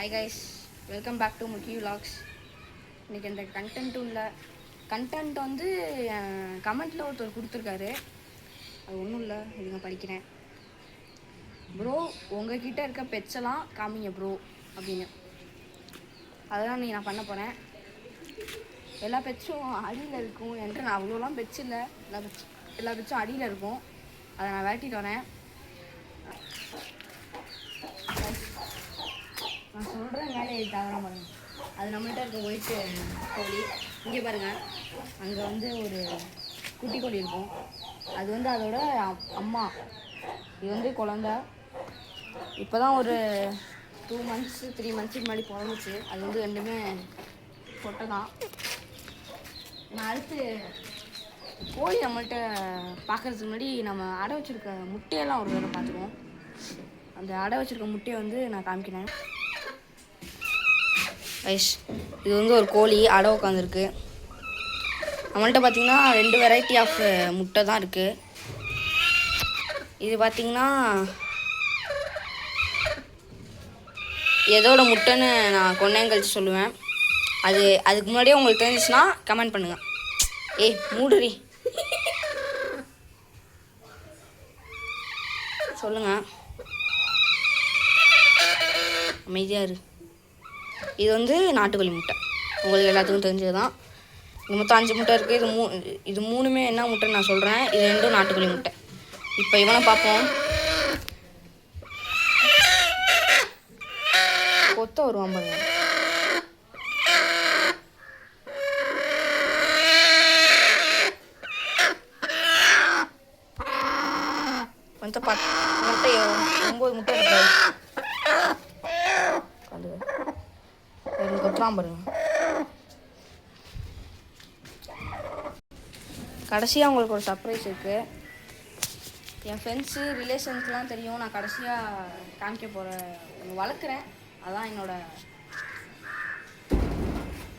Hi guys, welcome back to Mukki vlogs. இன்றைக்கி இந்த content வந்து கமெண்ட்டில் ஒருத்தர் கொடுத்துருக்காரு. அது ஒன்றும் இல்லை, இதுங்க படிக்கிறேன். ப்ரோ, உங்ககிட்ட இருக்க பெட்ஸெல்லாம் காமிங்க ப்ரோ அப்படின்னு. அதெல்லாம் இன்றைக்கி நான் பண்ண போகிறேன். எல்லா பெட்ஸும் அடியில் இருக்கும். என்கிட்ட நான் அவ்வளோலாம் பெட்ஸ் இல்லை. எல்லா பெட்ஸும் அடியில் இருக்கும். அதை நான் விரட்டிட்டு வரேன். நான் சொல்கிறேன், மேலே தவறாக பாருங்கள். அது நம்மள்கிட்ட இருக்க ஒயிட்டு கோழி. இங்கே பாருங்கள், அங்கே வந்து ஒரு குட்டி கோழி இருக்கும். அது வந்து அதோட அம்மா. இது வந்து குழந்த. இப்போ தான் ஒரு 2 months 3 months முன்னாடி பிறந்துச்சு. அது வந்து ரெண்டுமே பொட்டை தான். நான் அடுத்து கோழி நம்மள்கிட்ட பார்க்குறதுக்கு முன்னாடி நம்ம அடை வச்சுருக்க முட்டையெல்லாம் ஒரு தடவை பார்த்துக்குவோம். அந்த அடை வச்சுருக்க முட்டையை வந்து நான் காமிக்கிறேன். ஐஷ், இது வந்து ஒரு கோழி அடை உட்காந்துருக்கு. நம்மள்கிட்ட பார்த்திங்கன்னா 2 வெரைட்டி ஆஃப் முட்டை தான் இருக்குது. இது பார்த்திங்கன்னா எதோட முட்டைன்னு நான் கொண்டேன் கழிச்சு சொல்லுவேன். அதுக்கு முன்னாடியே உங்களுக்கு தெரிஞ்சிச்சுன்னா கமெண்ட் பண்ணுங்கள். ஏய் மூடுறி சொல்லுங்கள், அமைதியாக இரு. இது வந்து நாட்டுக்கோழி முட்டை, உங்களுக்கு எல்லாத்துக்கும் தெரிஞ்சது தான். இது மொத்தம் 5 முட்டை இருக்குது. இது மூணுமே என்ன முட்டைன்னு நான் சொல்கிறேன். இது 2 நாட்டுக்கோழி முட்டை. இப்போ இவனை பார்ப்போம். கொத்த வருவான் பாருங்க. மொத்தம் 10 முட்டை, 9 முட்டை இருக்காது. கொத்துறான் பாருங்க. கடைசியாக உங்களுக்கு ஒரு சர்ப்ரைஸ் இருக்குது. என் ஃப்ரெண்ட்ஸு ரிலேஷன்ஸ்லாம் தெரியும். நான் கடைசியாக காமிக்க ஒன்று வளர்க்குறேன். அதான் என்னோட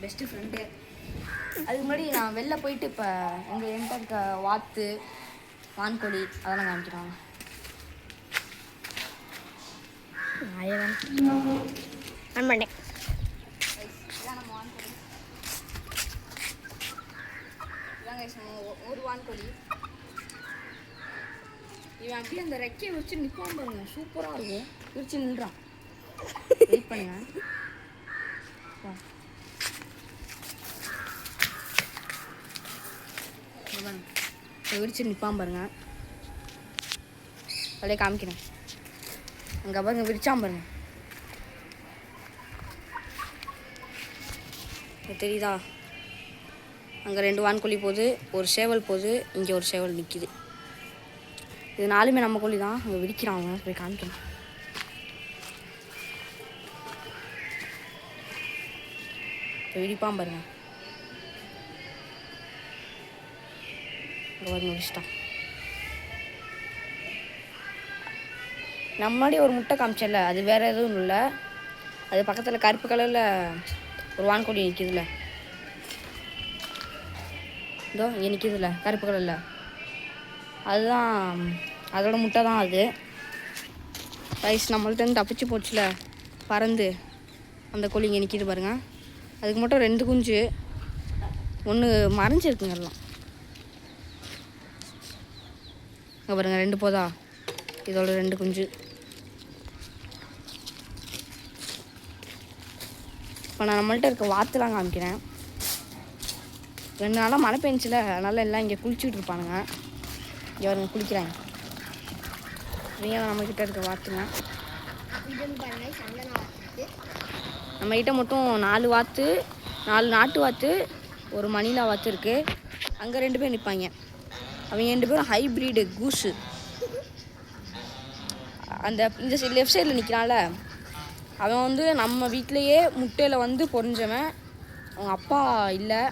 பெஸ்ட்டு ஃப்ரெண்டு. அதுக்கு முன்னாடி நான் வெளில போயிட்டு இப்போ என்கிட்ட இருக்க வாத்து வான்கோழி அதெல்லாம் காமிக்கிறாங்க. நான் பண்ணேன். ஒரு வான்கோழி. இவன் அப்படியே அந்த ரெக்கையை வச்சு நிற்பான் பாருங்க. சூப்பராக இருக்கும். விரிச்சு நின்றான். வெயிட் பண்ணுங்க. விரிச்சு நிற்பான் பாருங்க. அப்படியே காமிக்கிறேன். அங்கே பாருங்க, விரிச்சான் பாருங்க. தெரியுதா? அங்கே 2 வான்கோழி போகுது, ஒரு சேவல் போகுது, இங்கே ஒரு சேவல் நிற்கிது. இது 4மே நம்ம கோழி தான். அங்கே விரிக்கிறான். அவன் போய் காமிக்கணும். இப்போ விரிப்பான் பாருங்க. அங்கே பாருங்க, விரிச்சிட்டான். நம்மாடி ஒரு முட்டை காமிச்சல, அது வேறு எதுவும் இல்லை. அது பக்கத்தில் கருப்பு கலரில் ஒரு வான்கோழி நிற்கிதுல்ல, இதோ இங்கே நிற்கிதுல்ல கருப்பு கலரில், அதுதான் அதோட முட்டை தான் அது. ரைஸ் நம்மள்ட்ட தப்பிச்சு போச்சுல பறந்து, அந்த கோழி இங்கே நிற்கிது பாருங்கள். அதுக்கு மட்டும் 2 குஞ்சு, ஒன்று மறைஞ்சிருக்குங்க எல்லாம். இங்கே பாருங்கள், 2 போதா, இதோட 2 குஞ்சு. இப்போ நான் நம்மள்ட்ட இருக்க வாத்துலாம் காமிக்கிறேன். 2 நாளாக மழை பெஞ்சில, அதனால் எல்லாம் இங்கே குளிச்சுட்டு இருப்பானுங்க. இங்கே வருங்க, குளிக்கிறாங்க. இவங்க தான் நம்மக்கிட்ட இருக்க வாத்துங்க. நம்மக்கிட்ட மட்டும் 4 வாத்து, 4 நாட்டு வாத்து, ஒரு மணிலா வாத்து இருக்குது. அங்கே 2 பேர் நிற்பாங்க. அவங்க 2 பேரும் ஹைப்ரிடு கூஸு. இந்த லெஃப்ட் சைடில் நிற்கிறான்ல, அவன் வந்து நம்ம வீட்டிலையே முட்டையில் வந்து பொறிஞ்சவன். அவங்க அப்பா இல்லை,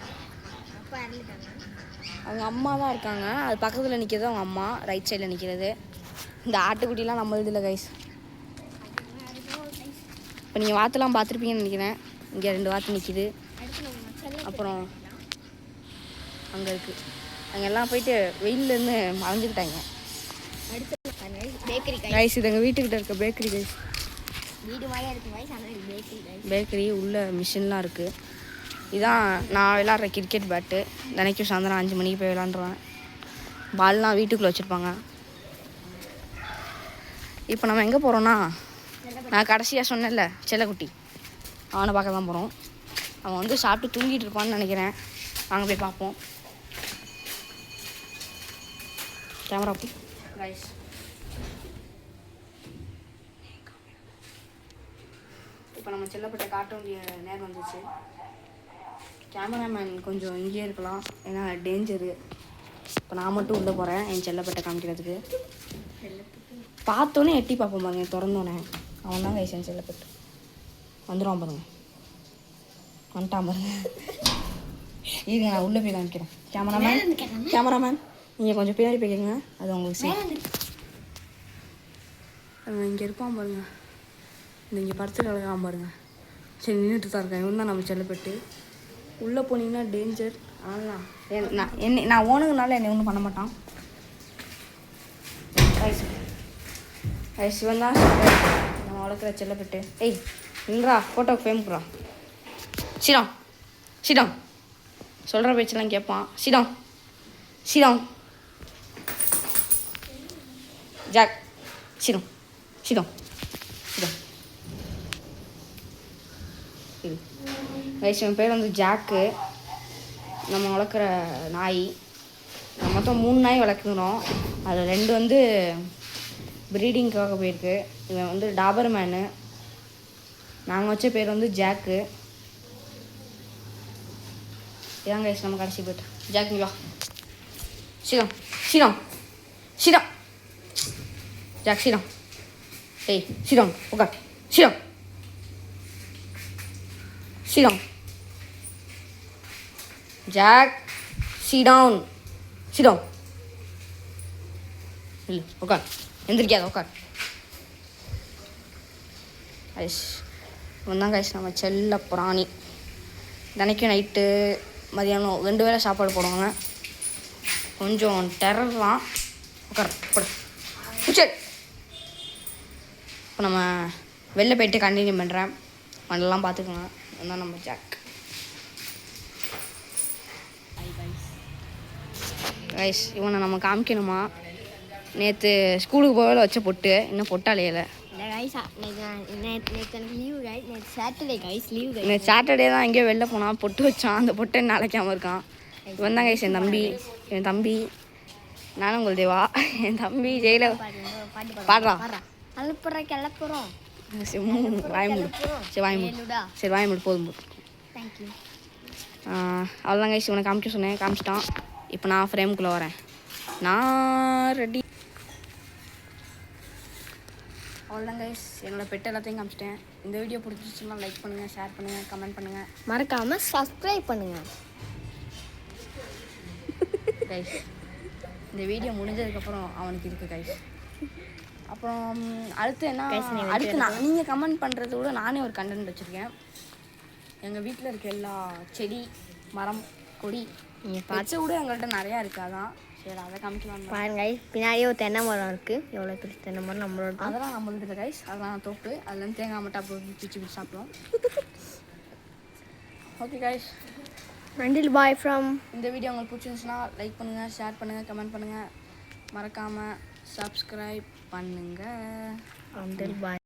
அவங்க அம்மா தான் இருக்காங்க. அது பக்கத்தில் நிற்கிறது அவங்க அம்மா, ரைட் சைடில் நிற்கிறது. இந்த ஆட்டுக்குட்டிலாம் நம்ம இதில் கைஸ். இப்போ நீங்கள் வாத்துலாம் பார்த்துருப்பீங்கன்னு நினைக்கிறேன். இங்கே 2 வாத்து நிற்கிது. அப்புறம் அங்கே இருக்குது. அங்கே எல்லாம் போயிட்டு வெயிலேருந்து மறைஞ்சிக்கிட்டாங்க. கைஸ், இது எங்கள் வீட்டுக்கிட்ட இருக்க பேக்கரி கைஸ். வீடு மாதிரியே இருக்கும் கைஸ். ஆனால் இது பேக்கரி கைஸ். பேக்கரி உள்ள மிஷின்லாம் இருக்குது. இதான் நான் விளாட்ற கிரிக்கெட் பேட்டு. தினைக்கும் சாயந்தரம் 5 மணிக்கு போய் விளாண்டுருவேன். பால்லாம் வீட்டுக்குள்ளே வச்சுருப்பாங்க. இப்போ நம்ம எங்கே போகிறோன்னா, நான் கடைசியாக சொன்னேன்ல செல்லக்குட்டி, அவனை பார்க்க தான் போகிறோம். அவன் வந்து சாப்பிட்டு தூங்கிட்டு இருப்பான்னு நினைக்கிறேன். வாங்க போய் பார்ப்போம். கேமரா போய் கைஸ். இப்போ நம்ம செல்லப்பட்ட காட்ட வேண்டிய நேரம் வந்துச்சு. கேமராமேன் கொஞ்சம் இங்கேயே இருக்கலாம், ஏன்னா டேஞ்சரு. இப்போ நான் மட்டும் உள்ளே போகிறேன் என் செல்லப்பட்ட காமிக்கிறதுக்கு. பார்த்தோன்னே எட்டி பார்ப்போம் பாருங்க, திறந்தோன்னே அவன் தான் கைஸ் என் செல்லப்பட்டு. வந்துடுவான் பாருங்க, வந்துட்டான் பாருங்க. இருங்க நான் உள்ளே போய் காமிக்கிறேன். கேமராமேன் நீங்கள் கொஞ்சம் பின்னாடி போய்க்கங்க, அது உங்களுக்கு சரி. இங்கே இருப்பான் பாருங்க, இந்த இங்கே படுத்து கிடக்காம பாருங்க. சரி நின்றுட்டு தான் இருக்கேன். இவன் தான் நம்ம செல்லப்பட்டு. உள்ளே போனீங்கன்னா டேஞ்சர். ஆனால் நான் ஓனுங்கனால என்னை ஒன்றும் பண்ண மாட்டான். சிவன் தான் நம்ம வளர்க்குற செல்லப்பட்டு. ஏய் இல்லைடா, ஃபோட்டோக்கு ஃபேமுக்குறா. சிடம் சிடம் சொல்கிற பேச்செல்லாம் கேட்பான். சிடம் சிடம் ஜாக் சிடம் சிடம் சிடம். வயசு பேர் வந்து ஜாக்கு. நம்ம வளர்க்குற நாய். மொத்தம் 3 நாய் வளர்க்குறோம். அதில் 2 வந்து ப்ரீடிங்காக போயிருக்கு. இவன் வந்து டாபர்மேனு. நாங்கள் வச்ச பேர் வந்து ஜாக்கு. இதான் கைஸ் நம்ம கடைசி போய்ட்டு. ஜாக் வா. சிடம் சிடம் சிடம் ஜாக் சிடம். ஏய் சிடம் உட்கார். சிடம் சிடம் ஜாக் சிடவுன் சிடம். இல்லை உட்கார், எந்திரிக்காத உட்கார். ஐஸ் இவன் கைஸ் நம்ம செல்ல பிராணி. தினைக்கும் நைட்டு மதியானம் 2 வேளை சாப்பாடு போடுவாங்க. கொஞ்சம் டெரர் தான். உட்கார் போடு. சரி இப்போ நம்ம வெளில போய்ட்டு கண்டினியூ பண்ணுறேன். மண்ணெல்லாம் பார்த்துக்கோங்க. அதுதான் நம்ம ஜாக். கைஸ் இவனை நம்ம காமிக்கணுமா? நேற்று ஸ்கூலுக்கு போகல வச்ச பொட்டு, இன்னும் பொட்டாலையில. நேற்று சாட்டர்டே தான் எங்கேயோ வெளில போனான், பொட்டு வச்சான். அந்த பொட்டை நாளைக்காமல் இருக்கான். இவன் தான் கைஸ் என் தம்பி. நானும் உங்கள் தேவா. என் தம்பி ஜெயில பாடுறா. கிளப்புறோம். வாய்மூடு. சரி வாய்மூடு. சரி வாய்மூடு போதும் போதும். அவ்வளோதான் கைஸ், இவனை காமிக்க சொன்னேன், காமிச்சிட்டான். இப்போ நான் ஃப்ரேமுக்குள்ளே வரேன். நான் ரெடி. அவ்வளோதான் கைஸ், என்னோடய பெட் எல்லாத்தையும் காமிச்சிட்டேன். இந்த வீடியோ பிடிச்சிச்சுன்னா லைக் பண்ணுங்கள், ஷேர் பண்ணுங்கள், கமெண்ட் பண்ணுங்கள், மறக்காமல் சப்ஸ்கிரைப் பண்ணுங்கள் கைஸ். இந்த வீடியோ முடிஞ்சதுக்கப்புறம் அவனுக்கு இருக்குது கைஸ். அப்புறம் அடுத்து என்ன, அடுத்து நீங்கள் கமெண்ட் பண்ணுறத விட நானே ஒரு கண்டென்ட் வச்சுருக்கேன். எங்கள் வீட்டில் இருக்க எல்லா செடி மரம் கொடி நீங்கள் பச்சை கூட எங்கள்கிட்ட நிறையா இருக்குது. அதான் சரி அதை காமிக்கலாம் பாருங்க. பின்னாடியே ஒரு தென்னை மரம் இருக்குது. எவ்வளோ பெரிய தென்னை மரம் நம்மளோட. அதெல்லாம் நம்மளோட கைஸ். அதெல்லாம் தோப்பு. அதுலேருந்து தேங்காய் மட்டும் அப்போ பிச்சு சாப்பிடுவோம். Okay guys, until bye from. இந்த வீடியோ உங்களுக்கு பிடிச்சிருந்துச்சுன்னா லைக் பண்ணுங்கள், ஷேர் பண்ணுங்கள், கமெண்ட் பண்ணுங்கள், மறக்காமல் சப்ஸ்கிரைப் பண்ணுங்கள். அண்டில் பாய்.